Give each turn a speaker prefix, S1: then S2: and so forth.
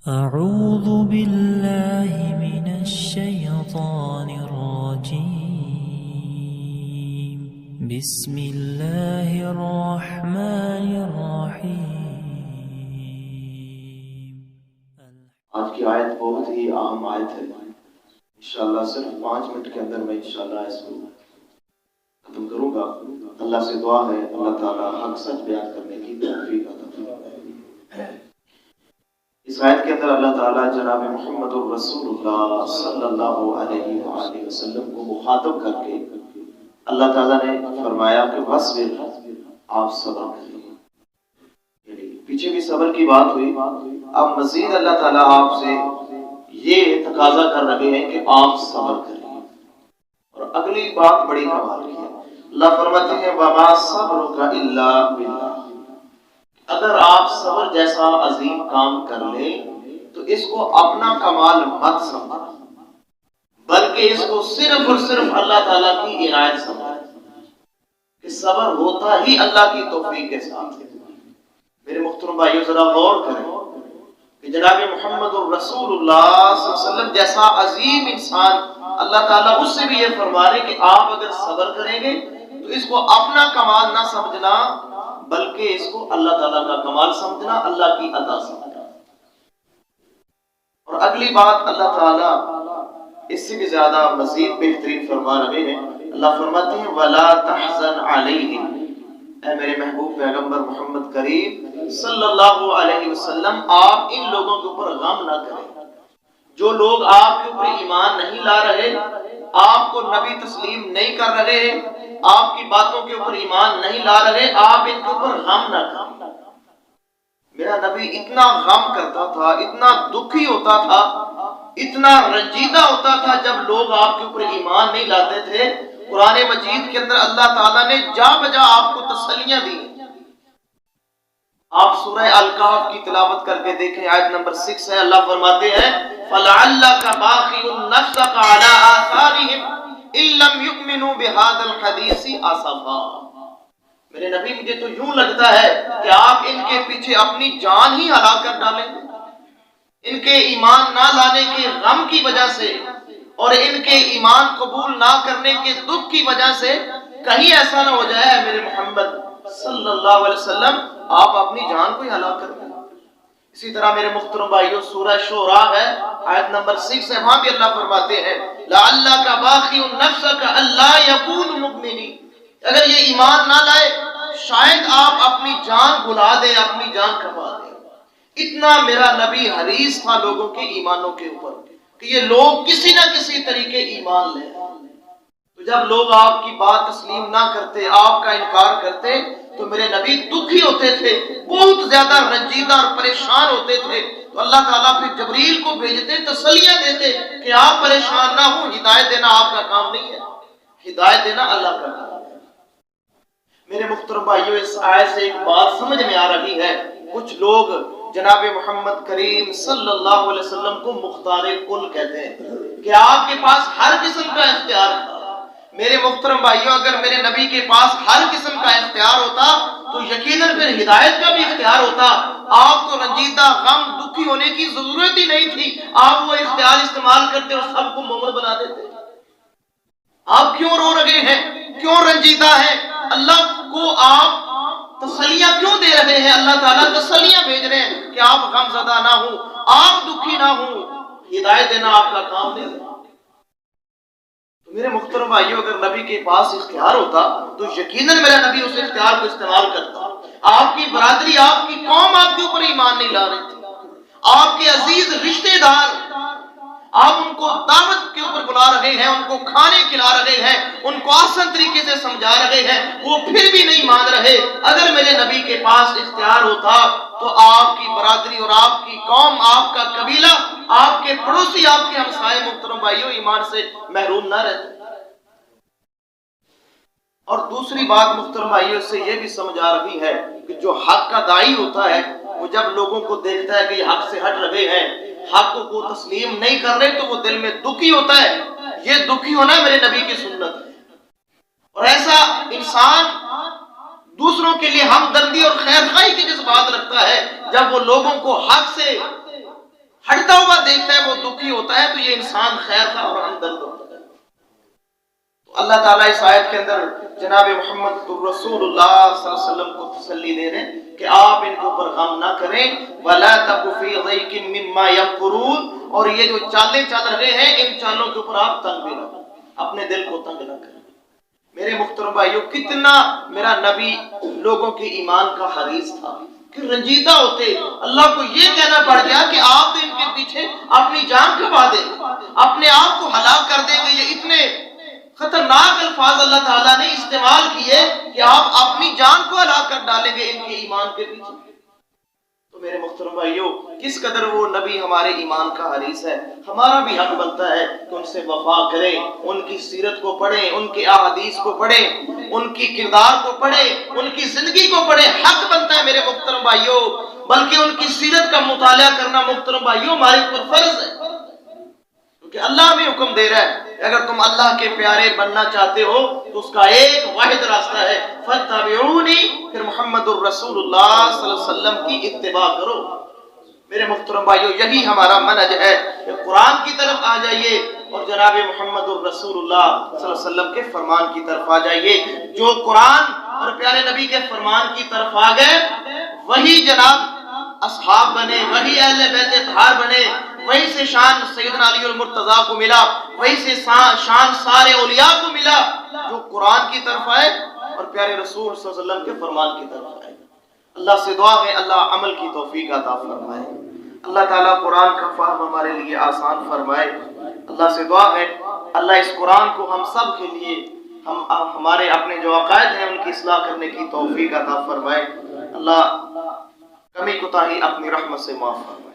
S1: أعوذ بالله من الشيطان الرجيم بسم الله الرحمن الرحيم.
S2: آج کی آیت بہت ہی اہم آیت ہے. انشاءاللہ صرف 5 منٹ کے اندر میں انشاءاللہ اس کو ختم کروں گا. اللہ سے دعا ہے اللہ تعالیٰ حق سچ بیان کرنے کی توفیق عطا فرمائے. اس آیت کے اندر اللہ تعالیٰ جناب محمد الرسول اللہ صلی اللہ علیہ وآلہ وسلم کو مخاطب کر کے اللہ تعالیٰ نے فرمایا کہ وَاصْبِرْ، آپ صبر کریں. یعنی پیچھے بھی صبر کی بات ہوئی، اب مزید اللہ تعالیٰ آپ سے یہ تقاضا کر رہے ہیں کہ آپ صبر کریں. اور اگلی بات بڑی کمال کی ہے. اللہ فرماتے ہیں وَمَا صَبْرُكَ إِلَّا بِاللَّهِ، اگر آپ صبر جیسا عظیم کام کر لیں تو اس کو اپنا کمال مت سمجھنا، بلکہ اس کو صرف اور صرف اللہ تعالیٰ کی عنایت سمجھنا کہ صبر ہوتا ہی اللہ کی توفیق کے ساتھ ہے. میرے محترم بھائیو ذرا غور کریں کہ جناب محمد الرسول اللہ صلی اللہ علیہ وسلم جیسا عظیم انسان اللہ تعالیٰ اس سے بھی یہ فرما رہے کہ آپ اگر صبر کریں گے تو اس کو اپنا کمال نہ سمجھنا، بلکہ اس کو اللہ تعالیٰ کا کمال سمجھنا، اللہ کی عطا سمجھنا. اور اگلی بات اللہ تعالیٰ اس سے بھی زیادہ مزید بہترین فرما رہے ہیں. اللہ فرماتے ہیں وَلَا تَحْزَنْ عَلَيْهِمْ، اے میرے محبوب پیغمبر محمد کریم صلی اللہ علیہ وسلم آپ ان لوگوں کے اوپر غم نہ کریں جو لوگ آپ کے اوپر ایمان نہیں لا رہے، آپ کو نبی تسلیم نہیں کر رہے، آپ کی باتوں کے اوپر ایمان نہیں لا رہے، آپ ان کے اوپر غم نہ کریں. میرا نبی اتنا غم کرتا تھا، اتنا دکھی ہوتا تھا، اتنا رنجیدہ ہوتا تھا جب لوگ آپ کے اوپر ایمان نہیں لاتے تھے. قرآن مجید کے اندر اللہ تعالیٰ نے جا بجا آپ کو تسلیاں دی. آپ سورہ الکہف کی تلاوت کر کے دیکھیں، آیت نمبر 6 ہے. اللہ فرماتے ہیں فَلَعَلَّكَ بَاخِعٌ نَفْسَكَ عَلَىٰ آثَارِهِمْ إِن لَّمْ يُؤْمِنُوا بِهَٰذَا الْحَدِيثِ آسَفًا. میرے نبی مجھے تو یوں لگتا ہے کہ آپ ان کے پیچھے اپنی جان ہی ہلاک کر ڈالیں گے، ان کے ایمان نہ لانے کے غم کی وجہ سے اور ان کے ایمان قبول نہ کرنے کے دکھ کی وجہ سے. کہیں ایسا نہ ہو جائے میرے محمد صلی اللہ علیہ وسلم آپ اپنی جان کو ہی ہلاک کر دیں. اسی طرح میرے محترم بھائیو سورہ شعراء ہے، آیت نمبر 6 ہے، وہاں بھی اللہ فرماتے ہیں لَعَلَّكَ بَاخِعٌ نَفْسَكَ أَلَّا يَكُونُوا مُؤْمِنِينَ، اگر یہ ایمان نہ لائے شاید آپ اپنی جان بھلا دیں، اپنی جان کھپا دیں. اتنا میرا نبی حریص تھا لوگوں کے ایمانوں کے اوپر کہ یہ لوگ کسی نہ کسی طریقے ایمان لیں. تو جب لوگ آپ کی بات تسلیم نہ کرتے، آپ کا انکار کرتے، تو میرے نبی دکھی ہوتے تھے، بہت زیادہ رنجیدہ اور پریشان ہوتے تھے. تو اللہ تعالیٰ پھر جبریل کو بھیجتے، تسلیاں دیتے کہ آپ پریشان نہ ہوں، ہدایت دینا آپ کا کام نہیں ہے، ہدایت دینا اللہ کا کام ہے. میرے محترم بھائیو اس آیت سے ایک بات سمجھ میں آ رہی ہے. کچھ لوگ جناب محمد کریم صلی اللہ علیہ وسلم کو مختار کل کہتے ہیں کہ آپ کے پاس ہر قسم کا اختیار تھا. میرے محترم بھائیوں اگر میرے نبی کے پاس ہر قسم کا اختیار ہوتا تو یقیناً پھر ہدایت کا بھی اختیار ہوتا. آپ کو رنجیدہ غم دکھی ہونے کی ضرورت ہی نہیں تھی، آپ وہ اختیار استعمال کرتے اور سب کو مومن بنا دیتے. آپ کیوں رو رہے ہیں، کیوں رنجیدہ ہیں؟ اللہ کو آپ تسلیاں کیوں دے رہے ہیں؟ اللہ تعالیٰ تسلیاں بھیج رہے ہیں کہ آپ غم زدہ نہ ہوں، آپ دکھی نہ ہوں. ہدایت دینا آپ کا کام نہیں. میرے محترم بھائیو اگر نبی کے پاس اختیار ہوتا تو یقیناً میرا نبی اس اختیار کو استعمال کرتا. آپ کی برادری، آپ کی قوم آپ کے اوپر ایمان نہیں لا رہی تھی، آپ کے عزیز رشتہ دار آپ ان کو دعوت کے اوپر بلا رہے ہیں، ان کو کھانے کھلا رہے ہیں، ان کو آسان طریقے سے سمجھا رہے ہیں، وہ پھر بھی نہیں مان رہے. اگر میرے نبی کے پاس اختیار ہوتا تو آپ کی برادری اور آپ کی قوم، آپ کا قبیلہ، آپ کے پڑوسی، آپ کے ہمسائے محترم بھائیوں ایمان سے محروم نہ رہتے. اور دوسری بات محترم بھائیوں اس سے یہ بھی سمجھ آ رہی ہے کہ جو حق کا داعی ہوتا ہے وہ جب لوگوں کو دیکھتا ہے کہ یہ حق سے ہٹ رہے ہیں، حق کو تسلیم نہیں کر رہے، تو وہ دل میں دکھی ہوتا ہے. یہ دکھی ہونا میرے نبی کی سنت ہے. اور ایسا انسان دوسروں کے لیے ہمدردی اور خیر خواہی کی جذبات رکھتا ہے جب وہ لوگوں کو حق سے ہٹتا ہوا دیکھتا ہے وہ دکھی ہوتا ہے تو یہ انسان خیر خواہ اور ہمدرد ہوتا ہے۔ تو اللہ تعالیٰ اس آیت کے اندر جناب محمد رسول اللہ صلی اللہ علیہ وسلم کو تسلی دے رہے ہیں کہ آپ ان کے اوپر غم نہ کریں، وَلَا تَكُ فِي ضَيْقٍ مِّمَّا يَمْكُرُونَ، اور یہ جو چالیں چل رہے ہیں ان چالوں کے اوپر آپ تنگ بھی نہ ہوں، اپنے دل کو تنگ نہ کریں۔ میرے محترم بھائیو، کتنا میرا نبی لوگوں کے ایمان کا حریص تھا کہ رنجیدہ ہوتے، اللہ کو یہ کہنا پڑ گیا کہ آپ تو ان کے پیچھے اپنی جان کھپا دیں گے، اپنے آپ کو ہلاک کر دیں گے۔ یہ اتنے خطرناک الفاظ اللہ تعالیٰ نے استعمال کیے کہ آپ اپنی جان کو ہلاک کر ڈالیں گے ان کے ایمان کے پیچھے۔ تو میرے محترم بھائیو، کس قدر وہ نبی ہمارے ایمان کا حریص ہے، ہمارا بھی حق بنتا ہے کہ ان سے وفا کریں، ان کی سیرت کو پڑھیں، ان کے احادیث کو پڑھیں، ان کی کردار کو پڑھیں، ان کی زندگی کو پڑھیں۔ حق بنتا ہے میرے محترم بھائیو، بلکہ ان کی سیرت کا مطالعہ کرنا محترم بھائیو ہمارے اوپر فرض ہے، کیونکہ اللہ ہمیں حکم دے رہا ہے اگر تم اللہ کے پیارے بننا چاہتے ہو تو اس کا ایک واحد راستہ ہے فَاتَّبِعُونِی، پھر محمد الرسول اللہ صلی اللہ علیہ وسلم کی اتباع کرو۔ میرے محترم بھائیو، یہی ہمارا منہج ہے کہ قرآن کی طرف آ جائیے اور جناب محمد الرسول اللہ صلی اللہ علیہ وسلم کے فرمان کی طرف آ جائیے۔ جو قرآن اور پیارے نبی کے فرمان کی طرف آ گئے وہی جناب اصحاب بنے، وہی اہل بیت اطہار بنے، وہی سے شان سیدنا علی المرتضیٰ کو ملا، وہی سے شان سارے اولیاء کو ملا جو قرآن کی طرف آئے اور پیارے رسول صلی اللہ علیہ وسلم کے فرمان کی طرف آئے۔ اللہ سے دعا ہے اللہ عمل کی توفیق عطا فرمائے، اللہ تعالیٰ قرآن کا فہم ہمارے لیے آسان فرمائے۔ اللہ سے دعا ہے اللہ اس قرآن کو ہم سب کے لیے ہمارے اپنے جو عقائد ہیں ان کی اصلاح کرنے کی توفیق عطا فرمائے۔ اللہ کمی کوتاہی اپنی رحمت سے معاف فرمائے۔